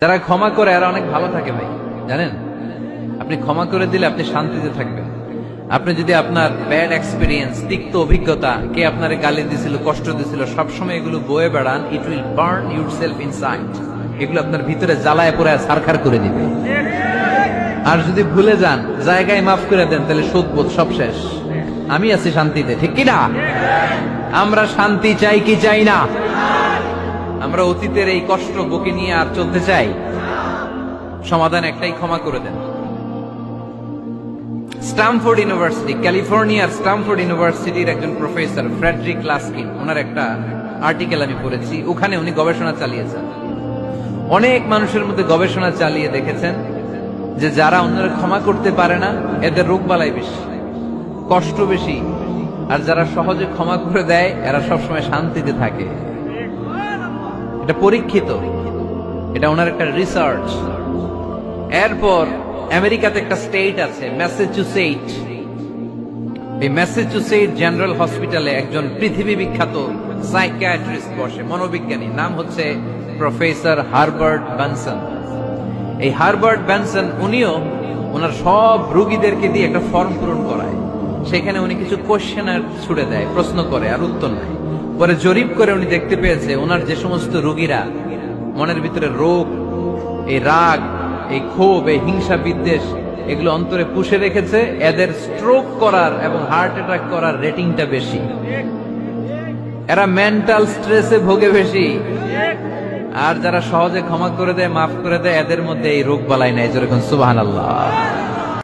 যারা ক্ষমা করে এরা অনেক ভালো থাকে ভাই, জানেন? আপনি ক্ষমা করে দিলে আপনি শান্তিতে থাকবেন। আপনি যদি আপনার ব্যাড এক্সপিরিয়েন্স, তিক্ত অভিজ্ঞতা, কে আপনারে গালি দিছিল, কষ্ট দিছিল, সবসময় এগুলো বয়ে বেড়ান, it will burn yourself inside. এগুলো আপনার ভিতরে জ্বালায় পুরো ছারখার করে দিবে। আর যদি ভুলে যান, জায়গায় মাফ করে দেন, তাহলে শোধবোধ সব শেষ। আমি আছি শান্তিতে, ঠিক কি না? আমরা শান্তি চাই কি চাই না? আমরা অতীতের এই কষ্ট বুকে নিয়ে আর চলতে চাই? সমাধান একটাই, ক্ষমা করে দেন। স্ট্যামফোর্ড ইউনিভার্সিটি, ক্যালিফোর্নিয়ার স্ট্যামফোর্ড ইউনিভার্সিটির একজন প্রফেসর ফ্রেডরিক লাস্কিন, ওনার একটা আর্টিকেল আমি পড়েছি। ওখানে উনি গবেষণা চালিয়েছেন, অনেক মানুষের মধ্যে গবেষণা চালিয়ে দেখেছেন যে যারা অন্যরা ক্ষমা করতে পারে না, এদের রোগবালাই বেশি, কষ্ট বেশি। আর যারা সহজে ক্ষমা করে দেয়, এরা সবসময় শান্তিতে থাকে। এটা পরীক্ষিত, এটা ওনার একটা রিসার্চ। এরপর আমেরিকাতে একটা স্টেট আছে ম্যাসাচুসেট। এই ম্যাসাচুসেট জেনারেল হসপিটালে একজন পৃথিবী বিখ্যাত সাইকিয়াট্রিস্ট বসে, মনোবিজ্ঞানী, নাম হচ্ছে প্রফেসর হারবার্ট বেনসন। এই হারবার্ট বেনসন উনিও ওনার সব রোগীদেরকে দিয়ে একটা ফর্ম পূরণ করায়। সেখানে উনি কিছু কোশ্চেনার ছুড়ে দেয়, প্রশ্ন করে আর উত্তর নেয়। পরে জরিপ করে উনি দেখতে পেয়েছে ওনার যে সমস্ত রোগীরা মনের ভিতরে রোগ, এই রাগ, এই ক্ষোভ, এই হিংসা বিদ্বেষ এগুলো অন্তরে পুষে রেখেছে, এদের স্ট্রোক করার এবং হার্ট অ্যাটাক করার রেটিংটা বেশি। এরা মেন্টাল স্ট্রেসে ভোগে বেশি। আর যারা সহজে ক্ষমা করে দেয়, মাফ করে দেয়, এদের মধ্যে এই রোগ বালাই নাই। যেরকম সুবহানাল্লাহ।